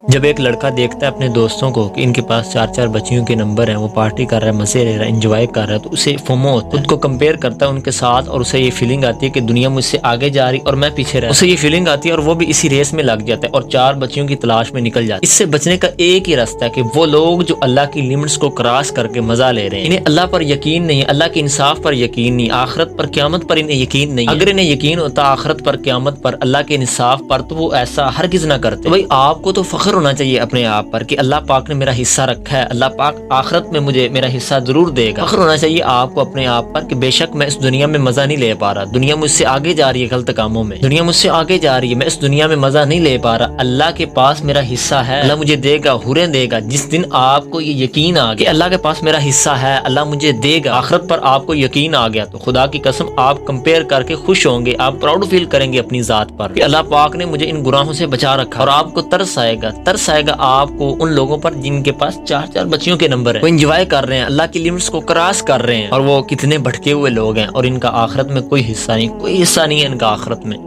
جب ایک لڑکا دیکھتا ہے اپنے دوستوں کو کہ ان کے پاس 4 بچیوں کے نمبر ہیں، وہ پارٹی کر رہا ہے، مزے لے رہا ہے، انجوائے کر رہا ہے، تو اسے فومو ہوتا ہے، خود کو کمپیئر کرتا ہے ان کے ساتھ، اور اسے یہ فیلنگ آتی ہے کہ دنیا مجھ سے آگے جا رہی اور میں پیچھے رہ، اسے یہ فیلنگ آتی ہے اور وہ بھی اسی ریس میں لگ جاتا ہے اور 4 بچیوں کی تلاش میں نکل جاتا ہے۔ اس سے بچنے کا ایک ہی راستہ ہے کہ وہ لوگ جو اللہ کی لمٹس کو کراس کر کے مزہ لے رہے ہیں، انہیں اللہ پر یقین نہیں، اللہ کے انصاف پر یقین نہیں، آخرت پر قیامت پر انہیں یقین نہیں ہے۔ اگر انہیں یقین ہوتا آخرت پر، قیامت پر، اللہ کے انصاف پر، تو وہ ایسا ہرگز نہ کرتے۔ بھائی آپ کو تو فخر ہونا چاہیے اپنے آپ پر کہ اللہ پاک نے میرا حصہ رکھا ہے، اللہ پاک آخرت میں مجھے میرا حصہ ضرور دے گا۔ فخر ہونا چاہیے آپ کو اپنے آپ پر کہ بے شک میں اس دنیا میں مزہ نہیں لے پا رہا، دنیا مجھ سے آگے جا رہی ہے غلط کاموں میں، دنیا مجھ سے آگے جا رہی ہے، میں اس دنیا میں مزہ نہیں لے پا رہا، اللہ کے پاس میرا حصہ ہے، اللہ مجھے دے گا، حوریں دے گا۔ جس دن آپ کو یہ یقین آ گیا کہ اللہ کے پاس میرا حصہ ہے، اللہ مجھے دے گا، آخرت پر آپ کو یقین آ گیا، تو خدا کی قسم آپ کمپیئر کر کے خوش ہوں گے، آپ پراؤڈ فیل کریں گے اپنی ذات پر کہ اللہ پاک نے مجھے ان گناہوں سے بچا رکھا، اور آپ کو ترس آئے گا آپ کو ان لوگوں پر جن کے پاس 4 بچیوں کے نمبر ہیں، وہ انجوائے کر رہے ہیں، اللہ کی لمٹس کو کراس کر رہے ہیں، اور وہ کتنے بھٹکے ہوئے لوگ ہیں، اور ان کا آخرت میں کوئی حصہ نہیں ہے ان کا آخرت میں۔